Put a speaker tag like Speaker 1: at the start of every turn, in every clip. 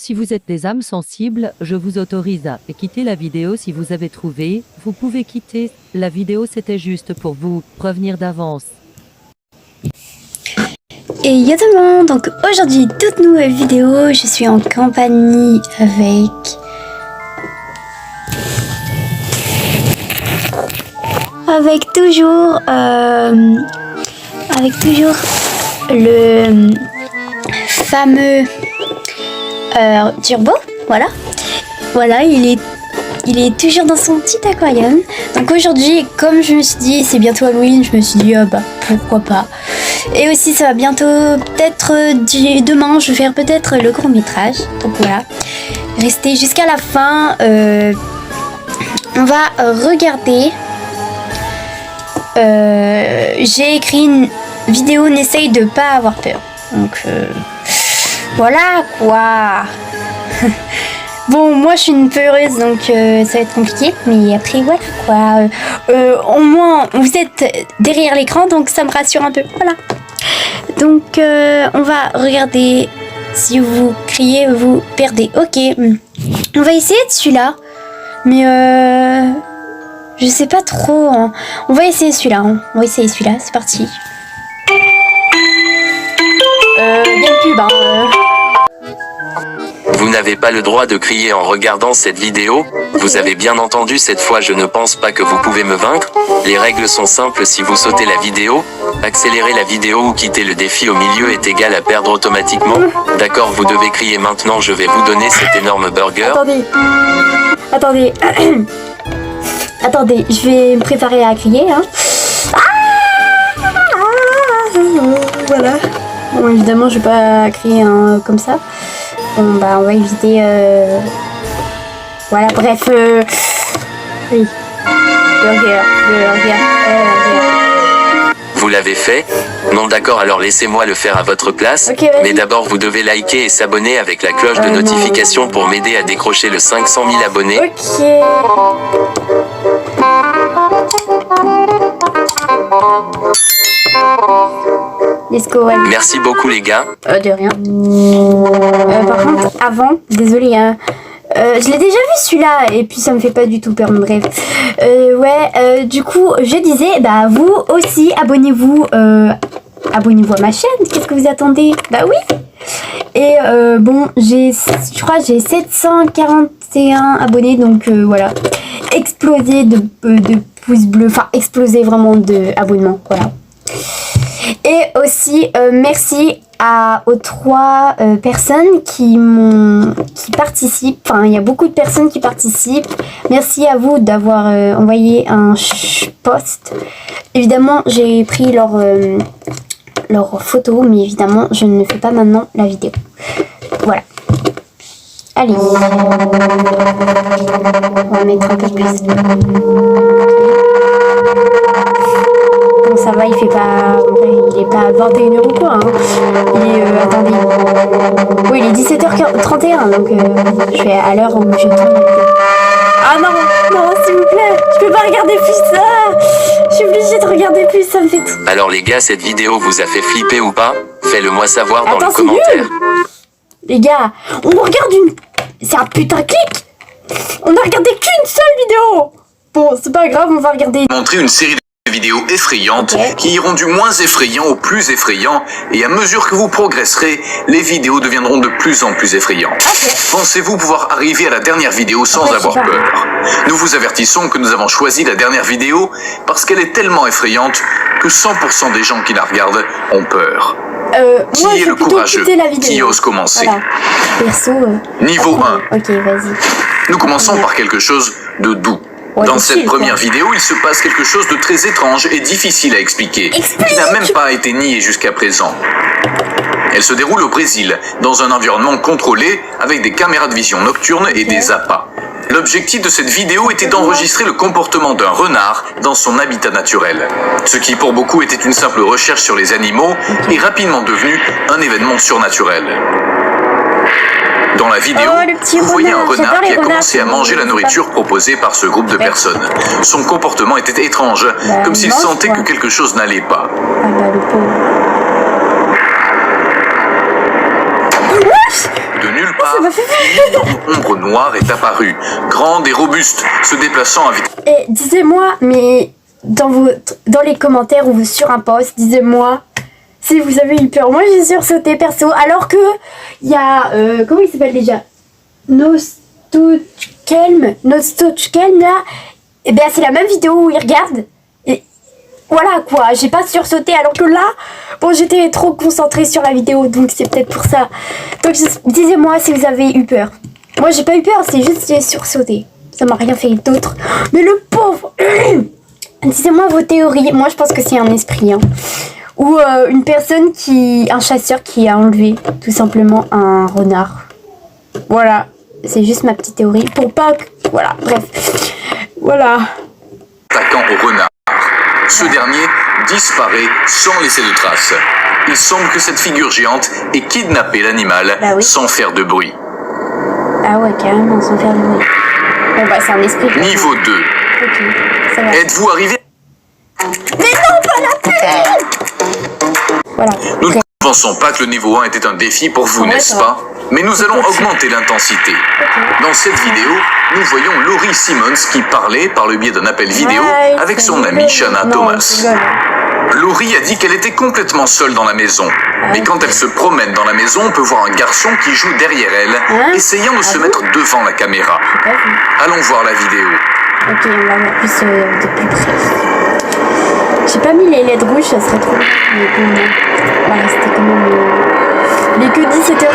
Speaker 1: Si vous êtes des âmes sensibles, je vous autorise à quitter la vidéo si vous avez trouvé. Vous pouvez quitter la vidéo, c'était juste pour vous prévenir d'avance.
Speaker 2: Et yo tout le monde, donc aujourd'hui toute nouvelle vidéo, je suis en compagnie avec toujours le fameux Turbo, voilà il est toujours dans son petit aquarium. Donc aujourd'hui, comme je me suis dit c'est bientôt Halloween, je me suis dit bah pourquoi pas. Et aussi ça va bientôt, peut-être demain je vais faire peut-être le court métrage. Donc voilà, restez jusqu'à la fin. On va regarder. J'ai écrit une vidéo, n'essaye de pas avoir peur. Donc voilà quoi. Bon, moi je suis une peureuse donc ça va être compliqué, mais après voilà quoi. Au moins vous êtes derrière l'écran donc ça me rassure un peu. Voilà. Donc on va regarder. Si vous criez, vous perdez. Ok. On va essayer de celui-là. Mais je sais pas trop. Hein. On va essayer celui-là. Hein. On va essayer celui-là. C'est parti. Il y a une pub. Hein.
Speaker 3: Vous n'avez pas le droit de crier en regardant cette vidéo. Vous avez bien entendu, cette fois je ne pense pas que vous pouvez me vaincre. Les règles sont simples, si vous sautez la vidéo, accélérer la vidéo ou quitter le défi au milieu est égal à perdre automatiquement. D'accord, vous devez crier maintenant, je vais vous donner cet énorme burger.
Speaker 2: Attendez. Attendez, je vais me préparer à crier. Hein. Voilà. Bon, évidemment, je vais pas crier comme ça. Bon, bah, on va éviter. Voilà, bref. Oui. Burger.
Speaker 3: Vous l'avez fait? Non, d'accord, alors laissez-moi le faire à votre place.
Speaker 2: Okay,
Speaker 3: mais d'abord, vous devez liker et s'abonner avec la cloche de notification pour m'aider à décrocher le 500 000 abonnés.
Speaker 2: Ok. Let's go. Allez.
Speaker 3: Merci beaucoup les gars.
Speaker 2: De rien. Par contre, avant, désolé, hein, je l'ai déjà vu celui-là et puis ça me fait pas du tout peur. Bref. Du coup, je disais, bah vous aussi, abonnez-vous. Abonnez-vous à ma chaîne. Qu'est-ce que vous attendez? Bah oui. Et bon, je crois j'ai 741 abonnés, donc voilà. Exploser de pouces bleus, enfin exploser vraiment de abonnements, voilà. Et aussi merci aux 3 personnes qui participent. Enfin, il y a beaucoup de personnes qui participent. Merci à vous d'avoir envoyé un post. Évidemment, j'ai pris leur photo, mais évidemment, je ne fais pas maintenant la vidéo. Voilà. Allez. On va mettre un peu plus. Bon, ça va, il est pas 21h ou quoi. Hein. Il est, attendez. Oui, il est 17h31, donc je vais à l'heure où je tourne la vidéo. Ah non, s'il vous plaît, je peux pas regarder plus ça. Je suis obligée de regarder plus, ça me fait tout.
Speaker 3: Alors les gars, cette vidéo vous a fait flipper ou pas? Faites-le moi savoir dans
Speaker 2: Attends,
Speaker 3: le commentaire.
Speaker 2: Les gars, on regarde c'est un putain de clic. On a regardé qu'une seule vidéo. Bon, c'est pas grave, on va regarder.
Speaker 4: Montrer une série de vidéos effrayantes qui iront du moins effrayant au plus effrayant, et à mesure que vous progresserez, les vidéos deviendront de plus en plus effrayantes. Pensez-vous pouvoir arriver à la dernière vidéo sans avoir peur? Nous vous avertissons que nous avons choisi la dernière vidéo parce qu'elle est tellement effrayante que 100% des gens qui la regardent ont peur. Qui est le courageux qui ose commencer?
Speaker 2: Voilà. Perso,
Speaker 4: Niveau 1.
Speaker 2: Ok, vas-y.
Speaker 4: Nous commençons par quelque chose de doux. Dans cette première vidéo, il se passe quelque chose de très étrange et difficile à expliquer, qui n'a même pas été nié jusqu'à présent. Elle se déroule au Brésil, dans un environnement contrôlé, avec des caméras de vision nocturnes et des appâts. L'objectif de cette vidéo était d'enregistrer le comportement d'un renard dans son habitat naturel. Ce qui pour beaucoup était une simple recherche sur les animaux est rapidement devenu un événement surnaturel. Dans la vidéo, vous voyez un renard qui a commencé à manger la nourriture proposée par ce groupe de personnes. Son comportement était étrange, comme s'il sentait que quelque chose n'allait pas. De nulle part, une énorme ombre noire est apparue, grande et robuste, se déplaçant à vitesse.
Speaker 2: Et disez-moi, mais dans les commentaires ou sur un post, disez-moi si vous avez eu peur. Moi j'ai sursauté perso, alors que il y a comment il s'appelle déjà, Nostochkelm là, et ben c'est la même vidéo où il regarde. Et voilà quoi, j'ai pas sursauté, alors que là, bon, j'étais trop concentrée sur la vidéo, donc c'est peut-être pour ça. Donc disez-moi si vous avez eu peur. Moi j'ai pas eu peur, c'est juste j'ai sursauté. Ça m'a rien fait d'autre. Mais le pauvre. Disez-moi vos théories. Moi je pense que c'est un esprit, hein. Ou une personne un chasseur qui a enlevé tout simplement un renard. Voilà, c'est juste ma petite théorie. Pour pas que... Voilà, bref. Voilà.
Speaker 4: Attaquant au renard. Ce dernier disparaît sans laisser de traces. Il semble que cette figure géante ait kidnappé l'animal sans faire de bruit.
Speaker 2: Ah ouais, carrément, sans faire de bruit. Bon bah c'est un esprit.
Speaker 4: Niveau 2.
Speaker 2: Ok, ça va.
Speaker 4: Êtes-vous arrivé?
Speaker 2: Mais non, pas la pub. Voilà.
Speaker 4: Nous ne pensons pas que le niveau 1 était un défi pour vous,
Speaker 2: Ouais,
Speaker 4: n'est-ce
Speaker 2: ça va.
Speaker 4: pas? Mais nous allons augmenter l'intensité. Dans cette vidéo, nous voyons Laurie Simmons qui parlait par le biais d'un appel vidéo avec son amie Shanna Thomas. Laurie a dit qu'elle était complètement seule dans la maison. Mais quand elle se promène dans la maison, on peut voir un garçon qui joue derrière elle, essayant de se mettre devant la caméra. Allons voir la vidéo.
Speaker 2: Ok, on va voir plus de plus près. J'ai pas mis les LED rouges, ça serait trop. Mais bon, on va rester quand même. Il est que 17h.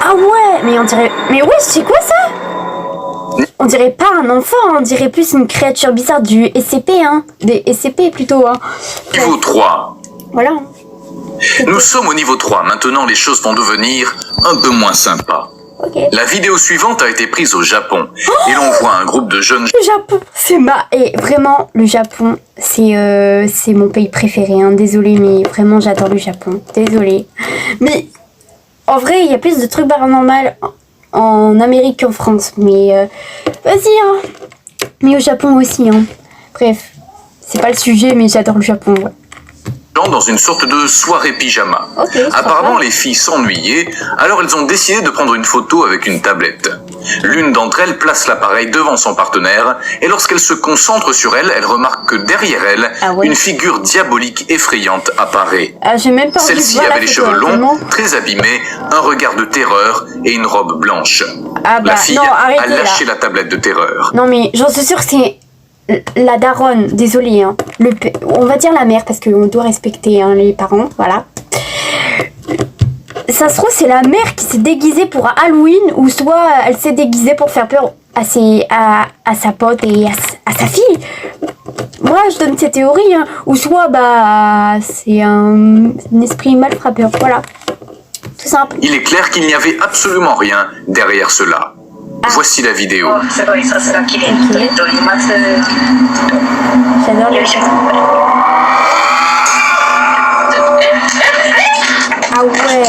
Speaker 2: Ah ouais, mais on dirait. Mais ouais, c'est quoi ça? On dirait pas un enfant, on dirait plus une créature bizarre du SCP, hein. Des SCP plutôt, hein.
Speaker 4: Niveau 3.
Speaker 2: Voilà.
Speaker 4: Nous sommes au niveau 3. Maintenant, les choses vont devenir un peu moins sympas.
Speaker 2: Ok.
Speaker 4: La vidéo suivante a été prise au Japon. Et l'on voit un groupe de jeunes...
Speaker 2: Le Japon, c'est Et vraiment, le Japon, c'est mon pays préféré, hein. Désolée, mais vraiment, j'adore le Japon. Désolée. Mais en vrai, il y a plus de trucs paranormaux en Amérique qu'en France. Mais vas-y, hein. Mais au Japon aussi, hein. Bref, c'est pas le sujet, mais j'adore le Japon, ouais.
Speaker 4: dans une sorte de soirée pyjama.
Speaker 2: Okay,
Speaker 4: apparemment, les filles s'ennuyaient, alors elles ont décidé de prendre une photo avec une tablette. L'une d'entre elles place l'appareil devant son partenaire, et lorsqu'elle se concentre sur elle, elle remarque que derrière elle, une figure diabolique effrayante apparaît. Celle-ci avait les cheveux longs, très abîmés, un regard de terreur et une robe blanche. La fille a lâché la tablette de terreur.
Speaker 2: Non mais j'en suis sûre que c'est la daronne, désolée, hein. On va dire la mère parce qu'on doit respecter, hein, les parents, voilà. Ça se trouve c'est la mère qui s'est déguisée pour Halloween, ou soit elle s'est déguisée pour faire peur à sa pote et à sa fille. Moi je donne cette théorie, hein. Ou soit bah c'est un esprit mal frappeur, voilà. Tout simple.
Speaker 4: Il est clair qu'il n'y avait absolument rien derrière cela. Voici la vidéo.
Speaker 2: J'adore les Ah ouais.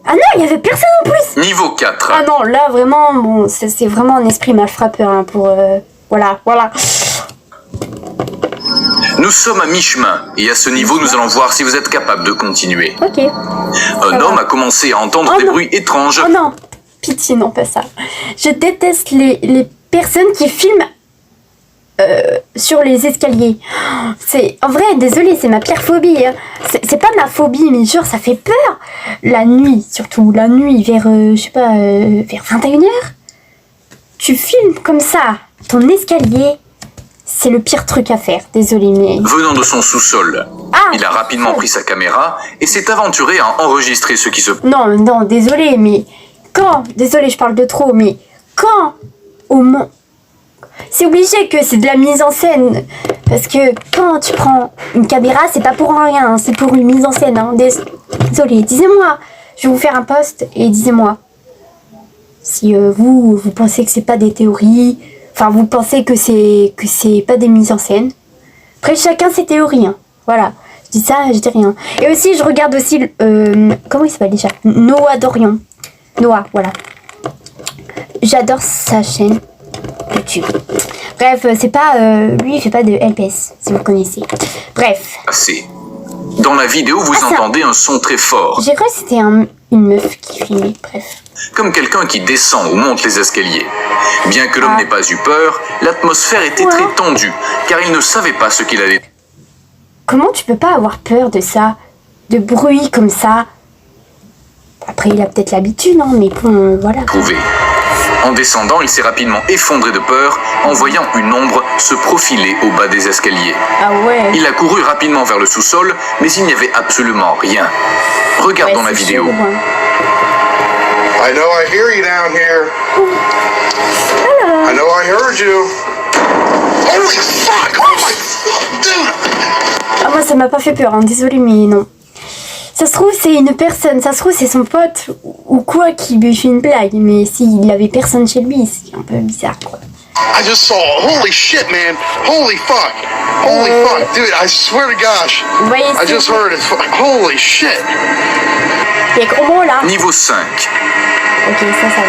Speaker 2: Ah non, il y avait personne en plus.
Speaker 4: Niveau 4.
Speaker 2: Ah non, là vraiment, bon, c'est vraiment un esprit mal frappeur, hein, pour voilà.
Speaker 4: Nous sommes à mi-chemin, et à ce niveau, nous allons voir si vous êtes capable de continuer.
Speaker 2: Ok.
Speaker 4: Un homme a commencé à entendre des bruits étranges.
Speaker 2: Oh non, pitié, non, pas ça. Je déteste les personnes qui filment sur les escaliers. C'est en vrai, désolé, c'est ma pire phobie, hein. C'est pas ma phobie, mais genre ça fait peur. La nuit, surtout la nuit, vers je sais pas, vers 21h. Tu filmes comme ça ton escalier. C'est le pire truc à faire, désolé, mais...
Speaker 4: Venant de son sous-sol, il a rapidement pris sa caméra et s'est aventuré à enregistrer ce qui se...
Speaker 2: Non, désolé, mais... Désolé, je parle de trop, mais... Quand au moins... C'est obligé que c'est de la mise en scène. Parce que quand tu prends une caméra, c'est pas pour rien, hein, c'est pour une mise en scène. Hein. Désolé, disez-moi. Je vais vous faire un post et disez-moi. Si vous pensez que c'est pas des théories... Enfin, vous pensez que c'est pas des mises en scène. Après, chacun ses théories, hein. Voilà. Je dis ça, je dis rien. Et aussi, je regarde aussi... comment il s'appelle déjà? Noah Dorian. Noah, voilà. J'adore sa chaîne YouTube. Bref, c'est pas... lui, il fait pas de LPS, si vous connaissez. Bref.
Speaker 4: Dans la vidéo, vous entendez un son très fort.
Speaker 2: J'ai cru que c'était une meuf qui filmait, bref.
Speaker 4: Comme quelqu'un qui descend ou monte les escaliers. Bien que l'homme n'ait pas eu peur, l'atmosphère était très tendue, car il ne savait pas ce qu'il allait
Speaker 2: Comment tu peux pas avoir peur de ça? De bruit comme ça? Après, il a peut-être l'habitude, hein, mais bon, voilà.
Speaker 4: trouver. En descendant, il s'est rapidement effondré de peur en voyant une ombre se profiler au bas des escaliers.
Speaker 2: Ah ouais.
Speaker 4: Il a couru rapidement vers le sous-sol, mais il n'y avait absolument rien. Regardons la vidéo.
Speaker 2: Chaud, hein.
Speaker 5: I know I hear you down here. I know I heard you. Holy fuck! Oh my... Dude!
Speaker 2: Ah, moi, ça m'a pas fait peur, hein, désolé, mais non. Ça se trouve, c'est une personne, ça se trouve, c'est son pote ou quoi qui lui fait une blague, mais s'il avait personne chez lui, c'est un peu bizarre, quoi.
Speaker 5: I just saw. Holy shit, man! Holy fuck! Holy fuck, dude! I swear to gosh!
Speaker 2: Vous voyez,
Speaker 5: I just heard it. Holy shit!
Speaker 2: il y a gros mot là.
Speaker 4: Niveau 5.
Speaker 2: Ok, ça va.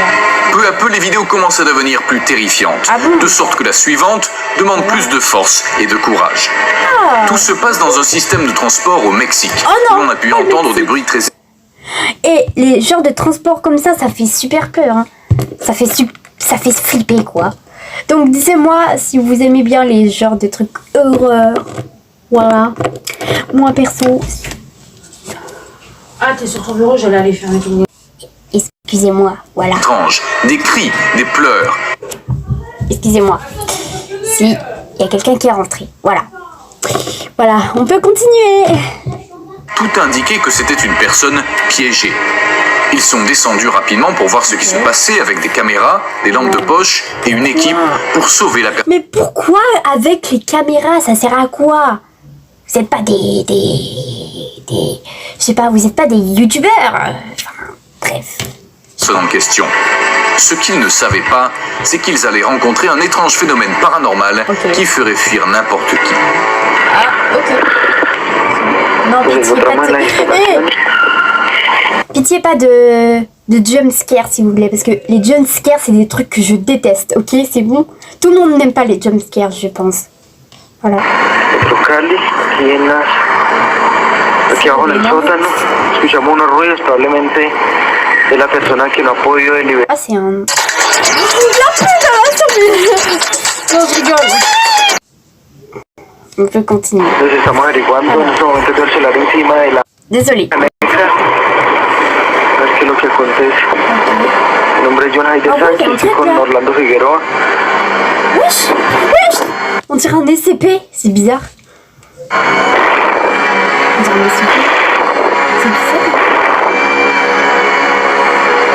Speaker 4: Peu à peu, les vidéos commencent à devenir plus terrifiantes,
Speaker 2: Ah bon?
Speaker 4: de sorte que la suivante demande plus de force et de courage. Tout se passe dans un système de transport au Mexique,
Speaker 2: Oh non,
Speaker 4: où on a pu
Speaker 2: pas le
Speaker 4: entendre
Speaker 2: Mexique.
Speaker 4: des bruits très...
Speaker 2: Et les genres de transport comme ça fait super peur, hein. Ça fait flipper, quoi. Donc, dites-moi si vous aimez bien les genres de trucs horreur. Voilà. Moi, perso...
Speaker 6: Ah, t'es sur ton bureau, j'allais aller faire un tour.
Speaker 2: Excusez-moi, voilà.
Speaker 4: étranges, des cris, des pleurs.
Speaker 2: Excusez-moi. Si, il y a quelqu'un qui est rentré. Voilà. Voilà, on peut continuer.
Speaker 4: Tout indiquait que c'était une personne piégée. Ils sont descendus rapidement pour voir ce qui se passait avec des caméras, des lampes de poche et une équipe pour sauver la personne.
Speaker 2: Mais pourquoi avec les caméras, ça sert à quoi? Vous n'êtes pas je sais pas, vous n'êtes pas des youtubeurs. Enfin, bref.
Speaker 4: En question. Ce qu'ils ne savaient pas, c'est qu'ils allaient rencontrer un étrange phénomène paranormal qui ferait fuir n'importe qui.
Speaker 2: Ah, ok. Non, pitié, pas de... Pitié, pas de jump scare, s'il vous plaît, parce que les jump scares, c'est des trucs que je déteste, ok? C'est bon? Tout le monde n'aime pas les jump scares, je pense. Voilà.
Speaker 7: Cali, aquí en las... Aquí abajo en el sótano, escuchamos unos ruidos, probablemente es la persona que no ha podido deliberar.
Speaker 2: Ah, c'est un... Il a plus de... Non, je rigole. On peut continuer.
Speaker 7: Entonces estamos averiguando, en este momento tengo el celular encima de la
Speaker 2: Désolée.
Speaker 7: negra. Es que lo que acontece. Mi nombre es John Hayden
Speaker 2: Ah oui,
Speaker 7: Sánchez, estoy con
Speaker 2: là.
Speaker 7: Orlando Figueroa.
Speaker 2: Wesh, wesh. On dirait un SCP, c'est bizarre. On dirait un SCP. C'est bizarre.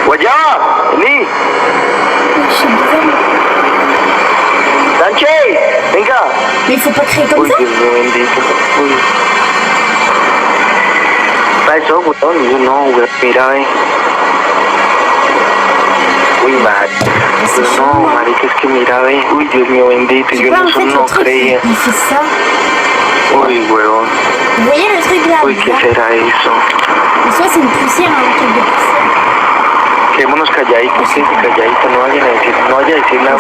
Speaker 7: ¡Guayaba! ¡Vení!
Speaker 2: Wesh, c'est bizarre.
Speaker 7: ¡Sánchez! ¡Venga!
Speaker 2: Mais il faut pas créer comme
Speaker 7: Uy,
Speaker 2: ça.
Speaker 7: Dios mío bendito. Uy. ¿Está eso, weón? Yo no, weón. Mira, Uy, marica. No, marica, es que mira, Uy, Dios mío bendito.
Speaker 2: Je sais
Speaker 7: Yo
Speaker 2: pas,
Speaker 7: en
Speaker 2: en
Speaker 7: eso
Speaker 2: fait,
Speaker 7: no
Speaker 2: le truc,
Speaker 7: creía.
Speaker 2: il fait ça.
Speaker 7: Uy, weón.
Speaker 2: Vous voyez le truc là?
Speaker 7: Uy, ¿qué
Speaker 2: bizarre.
Speaker 7: será eso?
Speaker 2: Ou soit c'est une poussière, un truc de poussière.
Speaker 7: Quedémonos calladitos, sí, calladitos. No vayan a decir
Speaker 2: On
Speaker 7: nada.
Speaker 2: dirait qu'il veut y aller.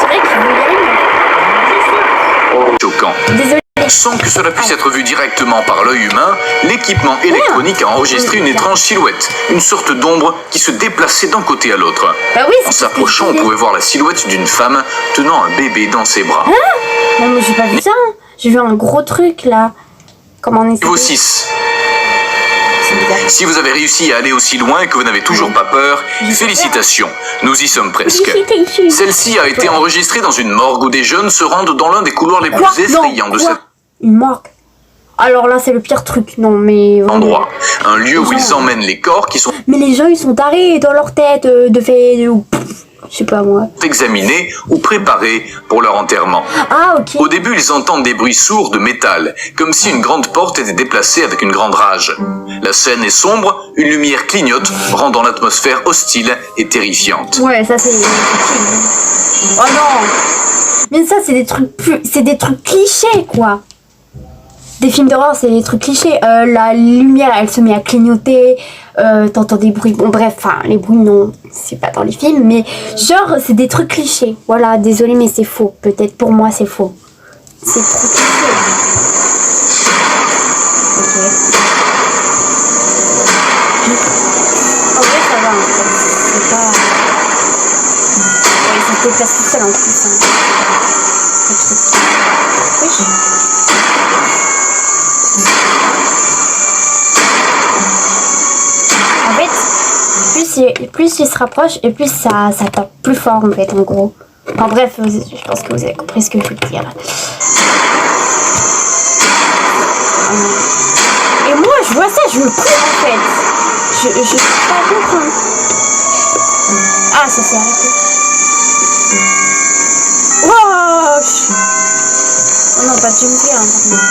Speaker 4: Choquant.
Speaker 2: Désolée.
Speaker 4: Sans que cela puisse être vu directement par l'œil humain, l'équipement électronique a enregistré une étrange silhouette, une sorte d'ombre qui se déplaçait d'un côté à l'autre.
Speaker 2: Bah oui,
Speaker 4: En
Speaker 2: c'est ce que
Speaker 4: s'approchant,
Speaker 2: je
Speaker 4: on
Speaker 2: disais.
Speaker 4: pouvait voir la silhouette d'une femme tenant un bébé dans ses bras.
Speaker 2: Non, mais j'ai pas vu ça. Hein. J'ai vu un gros truc là. Comment on est
Speaker 4: Niveau 6.
Speaker 2: C'est bizarre.
Speaker 4: Si vous avez réussi à aller aussi loin et que vous n'avez toujours pas peur, félicitations, nous y sommes presque. Celle-ci a été enregistrée dans une morgue où des jeunes se rendent dans l'un des couloirs les
Speaker 2: Quoi?
Speaker 4: plus effrayants
Speaker 2: Non,
Speaker 4: de
Speaker 2: quoi?
Speaker 4: cet
Speaker 2: Une morgue. Alors là, c'est le pire truc. Non, mais vraiment.
Speaker 4: endroit. Un lieu où ils emmènent les corps qui sont
Speaker 2: Mais les gens, ils sont tarés dans leur tête de fait. Je sais pas moi.
Speaker 4: examinés ou préparés pour leur enterrement.
Speaker 2: Ah, ok.
Speaker 4: Au début, ils entendent des bruits sourds de métal, comme si une grande porte était déplacée avec une grande rage. La scène est sombre, une lumière clignote, rendant l'atmosphère hostile et terrifiante.
Speaker 2: Ouais, ça c'est. Oh non. Mais ça, c'est des trucs plus. C'est des trucs clichés, quoi. Des films d'horreur, c'est des trucs clichés. La lumière, elle se met à clignoter. T'entends des bruits. Bon, bref, enfin, les bruits, non, c'est pas dans les films. Mais genre, c'est des trucs clichés. Voilà, désolé, mais c'est faux. Peut-être pour moi, c'est faux. C'est trop cliché. Ok. En vrai, ça seule en plus. Hein. Oui. En fait, plus il se rapproche et plus ça tape plus fort en fait, en gros. En bref, je pense que vous avez compris ce que je veux dire. Et moi, je vois ça, je cours en fait. Je peux pas comprendre. Ah, ça s'est arrêté. Wow! Oh non, pas de jumpscare, hein, par contre.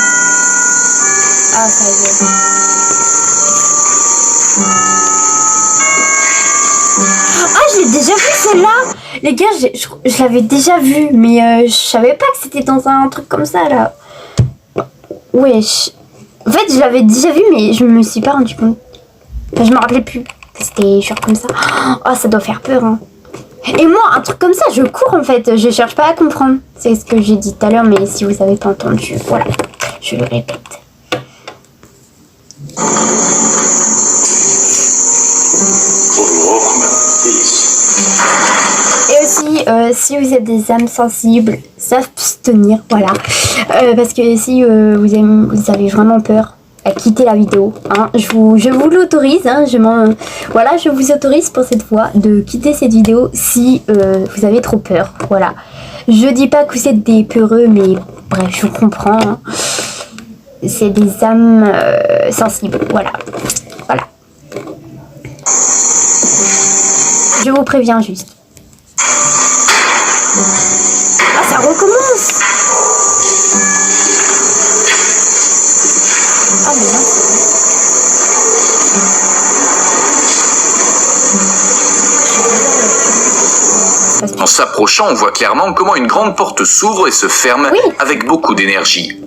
Speaker 2: Ah, ça y est. Ah, je l'ai déjà vu celle-là! Les gars, je l'avais déjà vu, mais je savais pas que c'était dans un truc comme ça, là. Wesh. En fait, je l'avais déjà vu, mais je me suis pas rendu compte. Enfin, je me rappelais plus que c'était genre comme ça. Oh, ça doit faire peur, hein. Et moi, un truc comme ça, je cours en fait. Je cherche pas à comprendre. C'est ce que j'ai dit tout à l'heure, mais si vous avez pas entendu, voilà. Je le répète. Et aussi, si vous êtes des âmes sensibles, s'abstenir, voilà. Parce que si vous avez vraiment peur, à quitter la vidéo, hein, je vous l'autorise, hein, voilà, je vous autorise pour cette fois de quitter cette vidéo si vous avez trop peur, voilà. Je dis pas que vous êtes des peureux, mais bref, je vous comprends, hein. C'est des âmes sensibles, voilà. Voilà. Je vous préviens juste. Ah, ça recommence! Ah, mais non.
Speaker 4: En s'approchant, on voit clairement comment une grande porte s'ouvre et se ferme avec beaucoup d'énergie.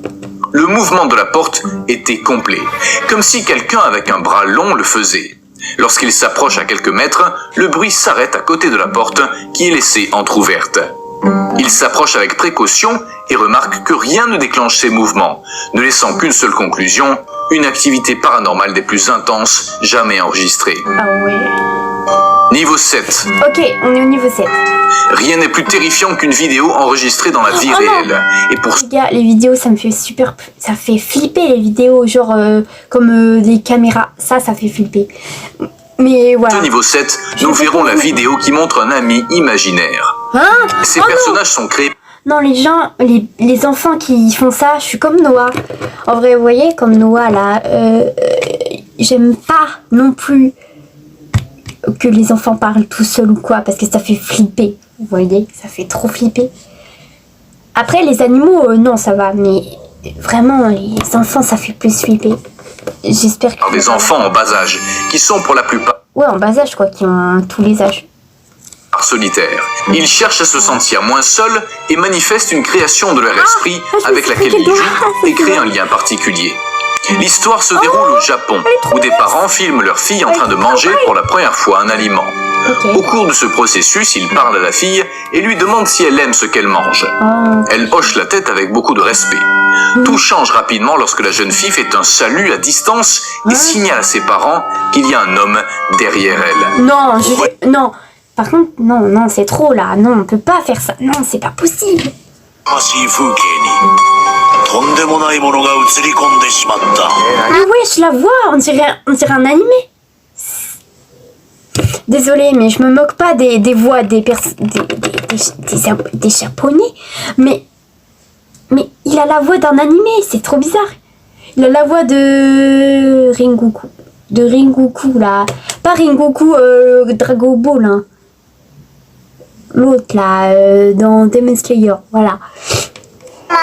Speaker 4: Le mouvement de la porte était complet, comme si quelqu'un avec un bras long le faisait. Lorsqu'il s'approche à quelques mètres, le bruit s'arrête à côté de la porte qui est laissée entrouverte. Il s'approche avec précaution et remarque que rien ne déclenche ces mouvements, ne laissant qu'une seule conclusion, une activité paranormale des plus intenses jamais enregistrée.
Speaker 2: Ah ouais.
Speaker 4: Niveau 7.
Speaker 2: Ok, on est au niveau 7.
Speaker 4: Rien n'est plus terrifiant qu'une vidéo enregistrée dans la vie réelle. Et pour
Speaker 2: les gars, les vidéos, ça me fait super... Ça fait flipper les vidéos, genre comme des caméras. Ça fait flipper. Mais voilà.
Speaker 4: ce niveau 7, nous verrons la vidéo qui montre un ami imaginaire.
Speaker 2: Hein?
Speaker 4: Ces personnages sont créés...
Speaker 2: Non, les gens, les enfants qui font ça, je suis comme Noah. En vrai, vous voyez, comme Noah, là, j'aime pas non plus que les enfants parlent tout seuls ou quoi, parce que ça fait flipper. Vous voyez, ça fait trop flipper. Après, les animaux, non, ça va, mais vraiment, les enfants, ça fait plus flipper. J'espère que...
Speaker 4: Des enfants en bas âge, qui sont pour la plupart...
Speaker 2: Ouais, en bas âge, quoi, qui ont tous les âges.
Speaker 4: Solitaires. Ils cherchent à se sentir moins seuls et manifestent une création de leur esprit avec laquelle ils jouent et créent un lien particulier. L'histoire se déroule au Japon, où des parents filment leur fille en train de manger pour la première fois un aliment. Au cours de ce processus, ils parlent à la fille et lui demandent si elle aime ce qu'elle mange. Elle hoche la tête avec beaucoup de respect. Tout change rapidement lorsque la jeune fille fait un salut à distance et signale à ses parents qu'il y a un homme derrière elle.
Speaker 2: Non, non. Par contre, non, c'est trop là. Non, on peut pas faire ça. Non, c'est pas possible. Mais ouais, je la vois. On dirait un animé. Désolée, mais je me moque pas des voix des japonais. Mais il a la voix d'un animé. C'est trop bizarre. Il a la voix de Rengoku. De Rengoku, là. Pas Rengoku Dragon Ball, hein. L'autre, là, dans Demon Slayer, voilà. Mais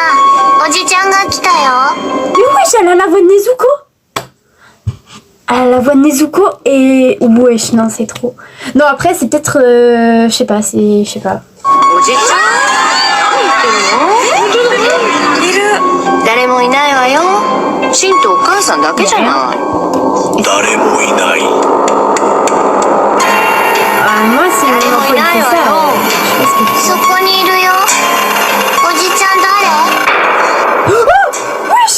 Speaker 2: wesh, elle a la voix de Nezuko. Elle a la voix de Nezuko et... Wesh, non, c'est trop. Non, après, c'est peut-être... je sais pas, je sais pas. Moi, si mon enfant il fait ça, je pense que... Oh, wesh!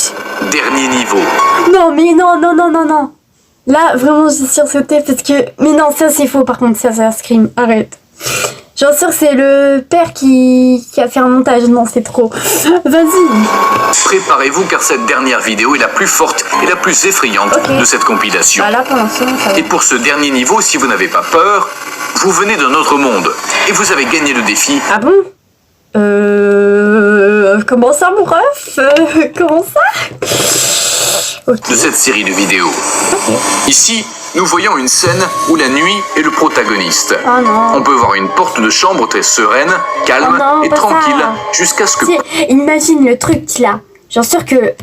Speaker 4: Dernier niveau.
Speaker 2: Non, mais non. Là, vraiment, j'ai sursauté parce que... Mais non, ça, c'est faux, par contre, ça scream. Arrête. J'en sûr c'est le père qui a fait un montage. Non, c'est trop. Vas-y.
Speaker 4: Préparez-vous car cette dernière vidéo est la plus forte et la plus effrayante de cette compilation.
Speaker 2: Bah là pour l'instant ça va.
Speaker 4: Et pour ce dernier niveau, si vous n'avez pas peur, vous venez d'un autre monde et vous avez gagné le défi.
Speaker 2: Ah bon? Comment ça mon ref? Comment ça? Ok.
Speaker 4: De cette série de vidéos.
Speaker 2: Ok.
Speaker 4: Ici, nous voyons une scène où la nuit est le protagoniste.
Speaker 2: Oh non.
Speaker 4: On peut voir une porte de chambre très sereine, calme
Speaker 2: Oh non,
Speaker 4: et
Speaker 2: pas
Speaker 4: tranquille
Speaker 2: ça.
Speaker 4: jusqu'à ce que
Speaker 2: Imagine le truc là. J'en sûr que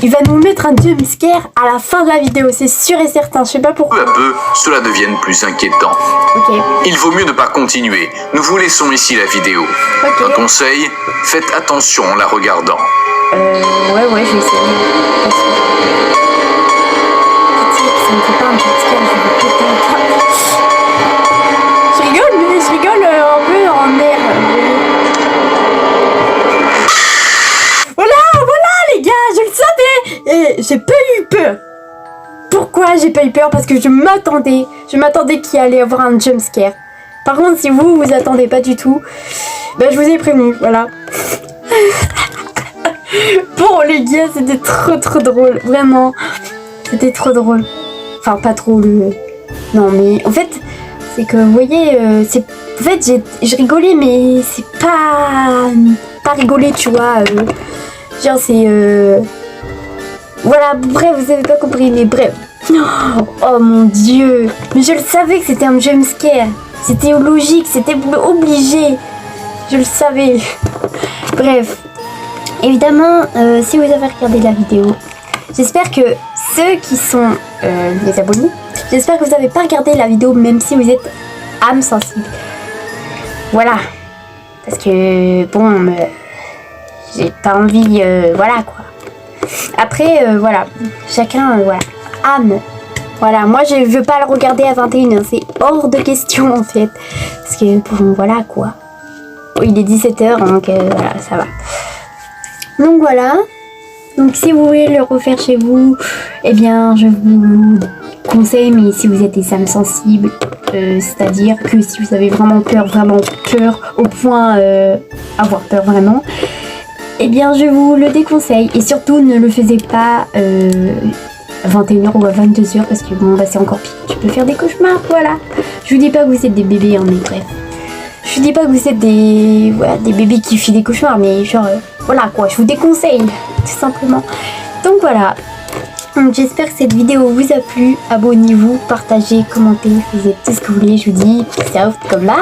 Speaker 2: il va nous mettre un jumpscare à la fin de la vidéo, c'est sûr et certain. Je sais pas
Speaker 4: peu
Speaker 2: pourquoi.
Speaker 4: à peu, cela devienne plus inquiétant.
Speaker 2: Ok.
Speaker 4: Il vaut mieux ne pas continuer. Nous vous laissons ici la vidéo.
Speaker 2: Ok.
Speaker 4: Un conseil, faites attention en la regardant.
Speaker 2: Ouais, je vais essayer. Pitié, ça me fait pas un jumpscare, je vais péter un câble. Je rigole, mais je rigole un peu en air. Voilà, les gars, je le savais. Et j'ai pas eu peur. Pourquoi j'ai pas eu peur? Parce que je m'attendais qu'il allait y avoir un jumpscare. Par contre, si vous attendez pas du tout, ben je vous ai prévenu, voilà. Bon les gars, c'était trop drôle, vraiment. C'était trop drôle. Enfin, pas trop le... Non, mais en fait, c'est que, vous voyez, en fait, je rigolais, mais c'est pas rigoler, tu vois. Genre, c'est... Voilà, bref, vous avez pas compris, mais bref. Oh mon dieu. Mais je le savais que c'était un jumpscare. C'était logique, c'était obligé. Je le savais. Bref. Évidemment, si vous avez regardé la vidéo, j'espère que ceux qui sont les abonnés, j'espère que vous n'avez pas regardé la vidéo même si vous êtes âme sensible. Voilà. Parce que, bon, j'ai pas envie, voilà quoi. Après, voilà. Chacun, voilà. Âme. Voilà, moi je veux pas le regarder à 21h, c'est hors de question en fait. Parce que, bon, voilà quoi. Oh, il est 17h, donc voilà, ça va. Donc voilà, donc si vous voulez le refaire chez vous, eh bien je vous conseille, mais si vous êtes des âmes sensibles, c'est-à-dire que si vous avez vraiment peur au point avoir peur vraiment, eh bien je vous le déconseille. Et surtout ne le faisez pas à 21h ou à 22h parce que bon bah c'est encore pire, tu peux faire des cauchemars, voilà. Je vous dis pas que vous êtes des bébés, hein, mais bref. Je dis pas que vous êtes des bébés qui font des cauchemars, mais genre, voilà quoi, je vous déconseille, tout simplement. Donc voilà, donc j'espère que cette vidéo vous a plu, abonnez-vous, partagez, commentez, faites tout ce que vous voulez, je vous dis, peace out, comme là.